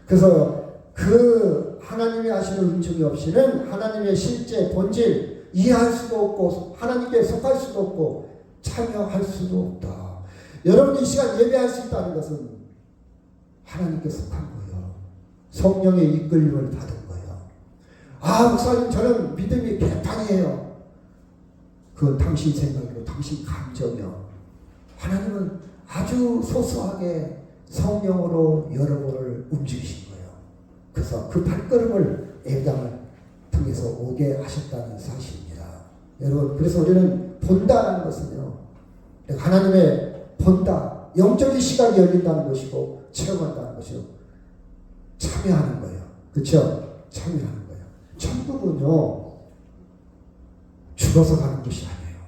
그래서 그 하나님이 하시는 은총이 없이는 하나님의 실제 본질 이해할 수도 없고 하나님께 속할 수도 없고 참여할 수도 없다. 여러분이 이 시간 예배할 수 있다는 것은 하나님께 속한 거예요. 성령의 이끌림을 받은 거예요. 아 목사님 저는 믿음이 개판이에요. 그건 당신 생각이고 당신 감정이요. 하나님은 아주 소소하게 성령으로 여러분을 움직이신 거예요. 그래서 그 발걸음을 예배당을 통해서 오게 하셨다는 사실입니다. 여러분 그래서 우리는 본다라는 것은요. 하나님의 본다. 영적인 시각이 열린다는 것이고 체험한다는 것이요. 참여하는 거예요. 그렇죠? 참여하는 거예요. 천국은요. 죽어서 가는 것이 아니에요.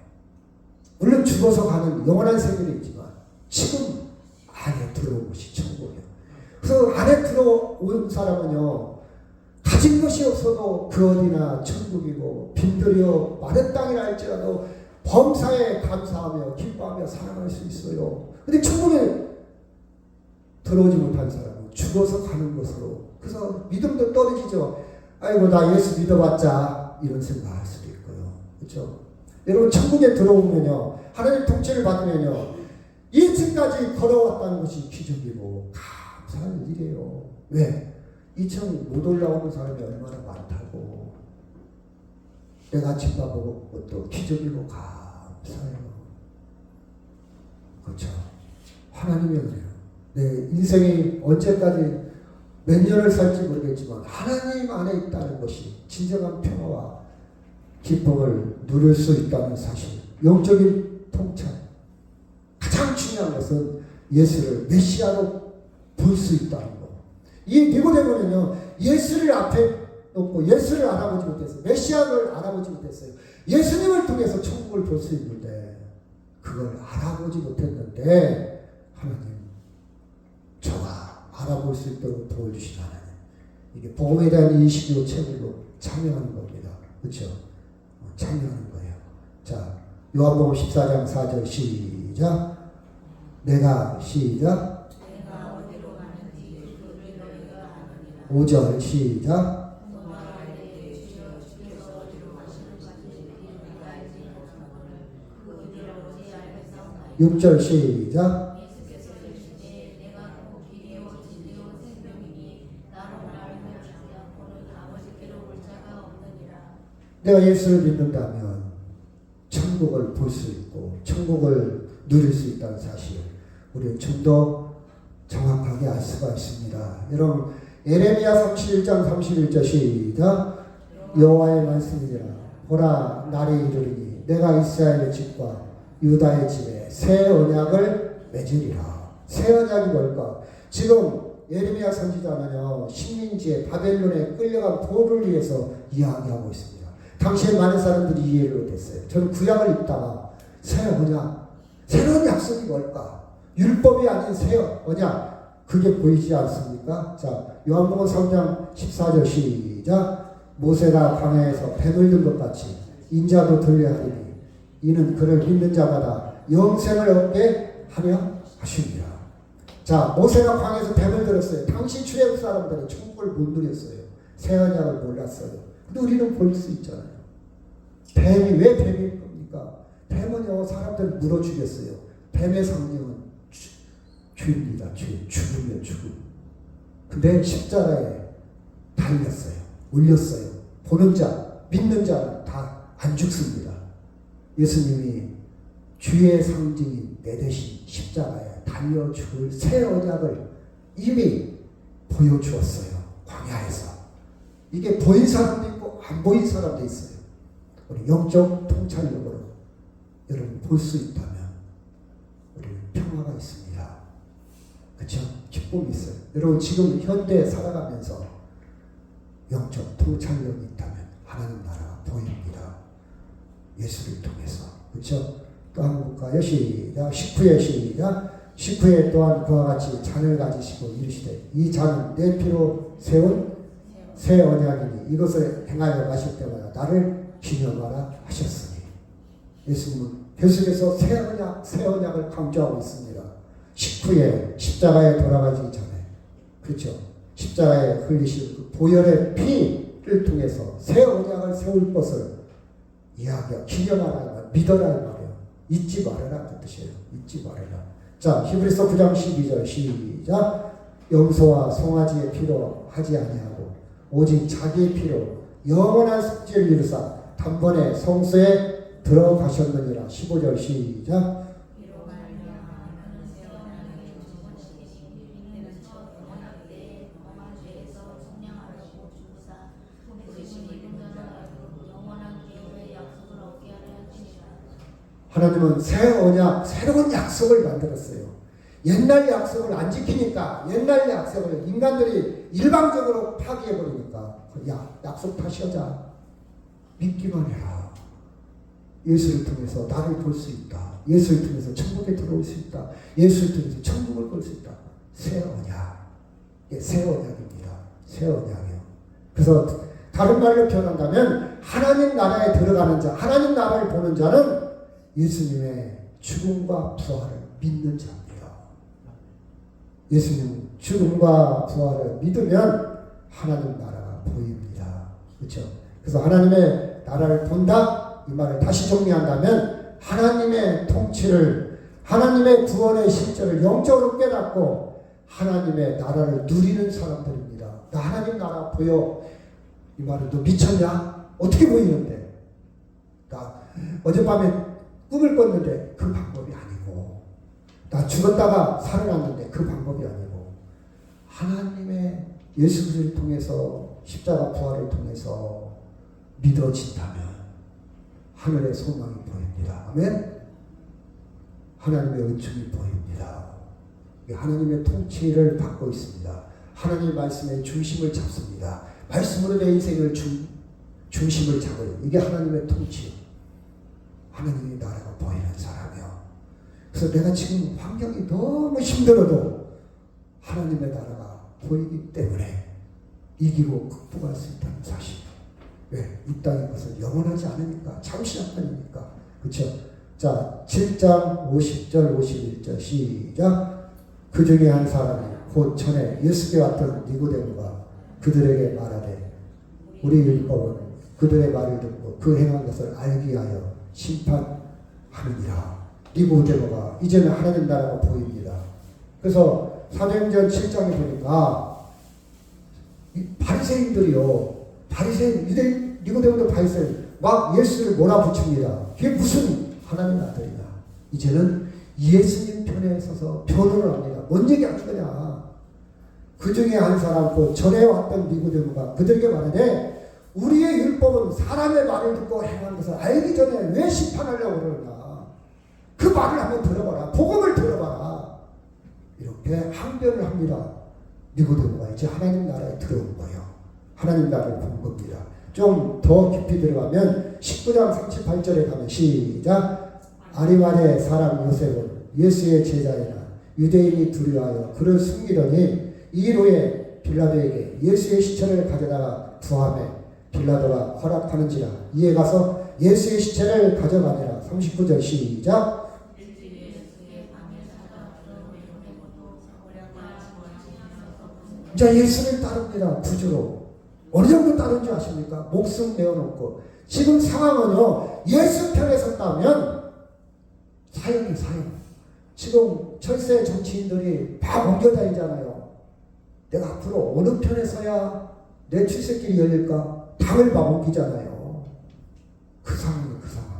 물론 죽어서 가는 영원한 세계도 있지만 지금 안에 들어온 것이 천국이에요. 그래서 안에 들어온 사람은요. 가진 것이 없어도 그 어디나 천국이고 빈들이요 마른 땅이라 할지라도 범사에 감사하며 기뻐하며 살아갈 수 있어요. 근데 천국에 들어오지 못한 사람은 죽어서 가는 것으로 그래서 믿음도 떨어지죠. 아이고 나 예수 믿어봤자 이런 생각할 수도 있고요. 그렇죠? 여러분 천국에 들어오면요 하나님 통치를 받으면요 2층까지 걸어왔다는 것이 기적이고 감사한 일이에요. 왜? 2층 못 올라오는 사람이 얼마나 많다고. 내가 집 가보고 그것도 기적이고 감사해요. 그렇죠? 하나님이 그래요. 내 인생이 언제까지 몇 년을 살지 모르겠지만 하나님 안에 있다는 것이 진정한 평화와 기쁨을 누릴 수 있다는 사실. 영적인 통찰. 가장 중요한 것은 예수를 메시아로 볼 수 있다는 거. 이 니고데모는요 예수를 앞에 놓고 예수를 알아보지 못했어요. 메시아를 알아보지 못했어요. 예수님을 통해서 천국을 볼 수 있는데 그걸 알아보지 못했는데 하나님 저가 알아볼 수 있도록 도와주신 하나님. 이게 복음에 대한 인식으로 책으로 참여하는 겁니다. 그렇죠? 참여하는 거예요. 자 요한복음 14장 4절 시작. 내가 시작. 5절 시작. 6절 시작. 내가 예수를 믿는다면 천국을 볼 수 있고 천국을 누릴 수 있다는 사실 우리는 좀 더 정확하게 알 수가 있습니다. 여러분 예레미야 31장 31절 시작. 여호와의 말씀이니라. 보라 날이 이르리니 내가 이스라엘의 집과 유다의 집에 새 언약을 맺으리라. 새 언약이 뭘까? 지금 예레미야 선지자는요 식민지에 바벨론에 끌려간 포로를 위해서 이야기하고 있습니다. 당시에 많은 사람들이 이해를 못했어요. 저는 구약을 읽다가 새 언약, 새로운 약속이 뭘까? 율법이 아닌 새 언약, 그게 보이지 않습니까? 자, 요한복음 3장 14절 시작. 모세가 광야에서 뱀을 든 것 같이 인자도 들려 하리니 이는 그를 믿는 자마다 영생을 얻게 하려 하십니다. 자, 모세가 광야에서 뱀을 들었어요. 당시 출애굽 사람들은 천국을 못 누렸어요. 새 언약을 몰랐어요. 근데 우리는 볼 수 있잖아요. 뱀이 왜 뱀일 겁니까? 뱀은요, 사람들을 물어 죽였어요. 뱀의 상징은 죄입니다. 죄. 죽으면 죽음. 근데 십자가에 달렸어요. 올렸어요. 보는 자, 믿는 자는 다 안 죽습니다. 예수님이 주의 상징인 내 대신 십자가에 달려 죽을 새 언약을 이미 보여주었어요. 광야에서. 이게 보인 사람도 있고 안 보인 사람도 있어요. 우리 영적 통찰력으로 여러분 볼 수 있다면 우리는 평화가 있습니다. 그렇죠? 기쁨이 있어요. 여러분 지금 현대에 살아가면서 영적 통찰력이 있다면 하나님 나라가 보입니다. 예수를 통해서. 그렇죠? 또 한번 볼까요? 시작. 19회 시작. 19회 또한 그와 같이 잔을 가지시고 이르시되 이 잔은 내 피로 세운 새 언약이니 이것을 행하여 마실 때마다 나를 기념하라 하셨으니. 예수님은 계속해서 새 언약을 강조하고 있습니다. 19회 십자가에 돌아가기 전에, 그렇죠? 십자가에 흘리실 그 보혈의 피를 통해서 새 언약을 세울 것을 이야기하고 기념하라, 믿어라 말이에요. 잊지 말아라 그 뜻이에요. 잊지 말아라. 자, 히브리서 9장 12절 시작. 염소와 송아지의 피로 하지 아니하고 오직 자기의 피로 영원한 속죄를 이루사 단번에 성소에 들어가셨느니라. 15절 시작. 하나님은 새 언약, 새로운 약속을 만들었어요. 옛날 약속을 안 지키니까, 옛날 약속을 인간들이 일방적으로 파기해버리니까, 야, 약속 다시 하자. 믿기만 해라. 예수를 통해서 나를 볼 수 있다. 예수를 통해서 천국에 들어올 수 있다. 예수를 통해서 천국을 볼 수 있다. 새 언약. 예, 새 언약입니다. 새 언약이요. 그래서 다른 말로 표현한다면 하나님 나라에 들어가는 자, 하나님 나라를 보는 자는 예수님의 죽음과 부활을 믿는 자입니다. 예수님 죽음과 부활을 믿으면 하나님 나라가 보입니다. 그렇죠? 그래서 하나님의 나라를 본다 이 말을 다시 정리한다면 하나님의 통치를, 하나님의 구원의 실제를 영적으로 깨닫고 하나님의 나라를 누리는 사람들입니다. 나 하나님 나라 보여. 이 말을 너 미쳤냐? 어떻게 보이는데? 나 어젯밤에 꿈을 꿨는데 그 방법이 아니고, 나 죽었다가 살아났는데 그 방법이 아니고, 하나님의 예수 그리스도를 통해서 십자가 부활을 통해서 믿어진다면 하늘의 소망이 보입니다. 아멘. 하나님의 은총이 보입니다. 하나님의 통치를 받고 있습니다. 하나님의 말씀의 중심을 잡습니다. 말씀으로 내 인생을 중심을 잡아요. 이게 하나님의 통치. 하나님의 나라가 보이는 사람이요. 그래서 내가 지금 환경이 너무 힘들어도 하나님의 나라가 보이기 때문에 이기고 극복할 수 있다는 사실. 왜? 이 땅의 것은 영원하지 않으니까, 잠시 잠깐이니까. 그렇죠? 자, 7장 50절 51절 시작. 그 중에 한 사람이 곧 전에 예수께 왔던 니고데모가 그들에게 말하되 우리 율법은 그들의 말을 듣고 그 행한 것을 알기 위하여 심판하느니라. 니고데모가 이제는 하나님 나라가 보입니다. 그래서 사도행전 7장에 보니까 이 바리새인들이요, 바리새인 니고데모도 바리새인 막 예수를 몰아붙입니다. 그게 무슨 하나님 아들이냐? 이제는 예수님 편에 서서 변호를 합니다. 뭔 얘기하는 거냐? 그 중에 한 사람, 그 전에 왔던 니고데모가 그들에게 말하되 우리의 율법은 사람의 말을 듣고 행한 것을 알기 전에 왜 심판하려고 그러느냐? 그 말을 한번 들어봐라. 복음을 들어봐라. 이렇게 항변을 합니다. 니고데모가 이제 하나님 나라에 들어온 거예요. 하나님 나라를 본 겁니다. 좀 더 깊이 들어가면 19장 38절에 가면 시작. 아리마대 사람 요셉은 예수의 제자이나 유대인이 두려워하여 그를 숨기더니 이 후에 빌라도에게 예수의 시체를 가져다가 부함에 빌라도가 허락하는지라 이에 가서 예수의 시체를 가져가니라. 39절 시작. 이제 예수를 따릅니다. 구주로. 어느 정도 따른 줄 아십니까? 목숨 내어놓고. 지금 상황은요, 예수 편에 섰다면 사형이 사형. 지금 철새 정치인들이 막 옮겨다니잖아요. 내가 앞으로 어느 편에 서야 내 출세길이 열릴까? 당을 막 옮기잖아요. 그 상황이 그 상황.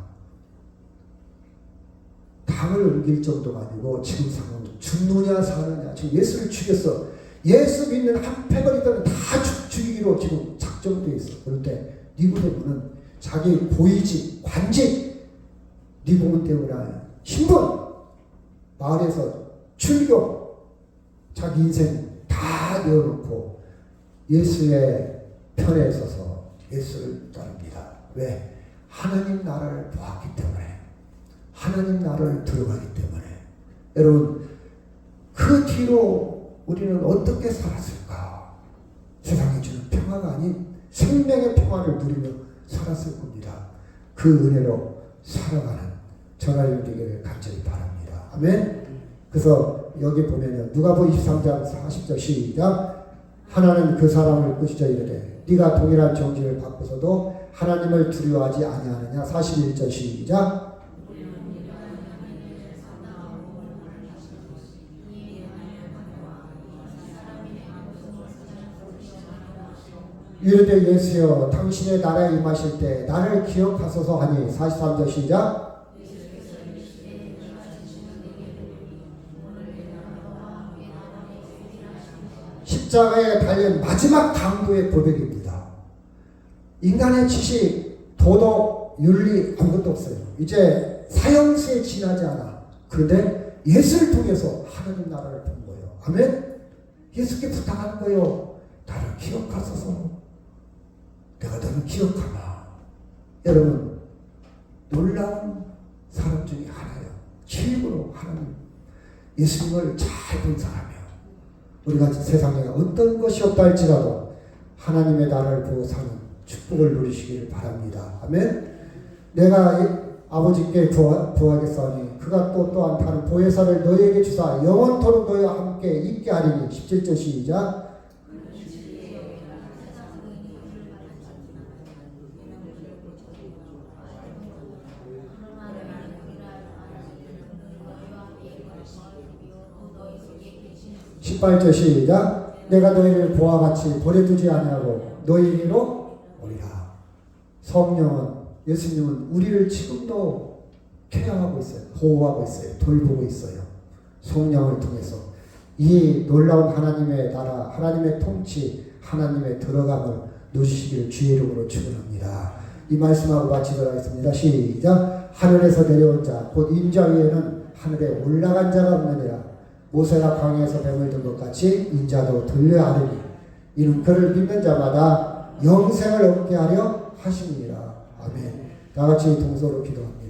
당을 옮길 정도가 아니고 지금 상황은 죽느냐 사느냐. 지금 예수를 죽였어. 예수 믿는 한 패거리들은 다 죽이기로 지금 작정되어 있어. 그런데 니고데모는 자기 고위직, 관직, 니고문 때문에 신분, 마을에서 출교, 자기 인생 다 내어놓고 예수의 편에 서서 예수를 따릅니다. 왜? 하나님 나라를 보았기 때문에, 하나님 나라를 들어가기 때문에. 여러분, 그 뒤로 우리는 어떻게 살았을까? 세상이 주는 평화가 아닌 생명의 평화를 누리며 살았을 겁니다. 그 은혜로 살아가는 저와 여러분 되기를 간절히 바랍니다. 아멘. 그래서 여기 보면은 누가복음 23장 40절 시작. 하나는 그 사람을 꾸짖어 이르되 네가 동일한 정죄를 받고서도 하나님을 두려워하지 아니하느냐. 41절 시작. 이르되 예수여 당신의 나라에 임하실 때 나를 기억하소서 하니. 43절 시작. 십자가에 달린 마지막 강도의 고백입니다. 인간의 지식, 도덕, 윤리 아무것도 없어요. 이제 사형수에 지나지 않아. 그런데 예수를 통해서 하나님 나라를 본 거예요. 아멘. 예수께 부탁하는 거예요. 나를 기억하소서. 내가 너를 기억하나. 여러분, 놀라운 사람 중에 하나예요. 최고로 하나님 예수님을 잘 본 사람이에요. 우리가 세상에 어떤 것이 없다 할지라도 하나님의 나라를 보고 사는 축복을 누리시길 바랍니다. 아멘. 내가 아버지께 구하겠사오니 그가 또 또한 다른 보혜사를 너희에게 주사 영원토록 너희와 함께 있게 하리니. 17절 시작. (18절) 시작. 내가 너희를 보아 같이 버려두지 아니하고 너희에게로 오리라. 성령은, 예수님은 우리를 지금도 케어하고 있어요. 보호하고 있어요. 돌보고 있어요. 성령을 통해서 이 놀라운 하나님의 나라, 하나님의 통치, 하나님의 들어감을 누리시기를 주의 이름으로 축원합니다. 이 말씀하고 마치도록 하겠습니다. 시작. 하늘에서 내려온 자 곧 인자 위에는 하늘에 올라간 자가 없느니라. 모세가 광야에서 뱀을 든 것 같이 인자도 들려하리니 이는 그를 믿는 자마다 영생을 얻게 하려 하심이니라. 아멘. 다 같이 동서로 기도합니다.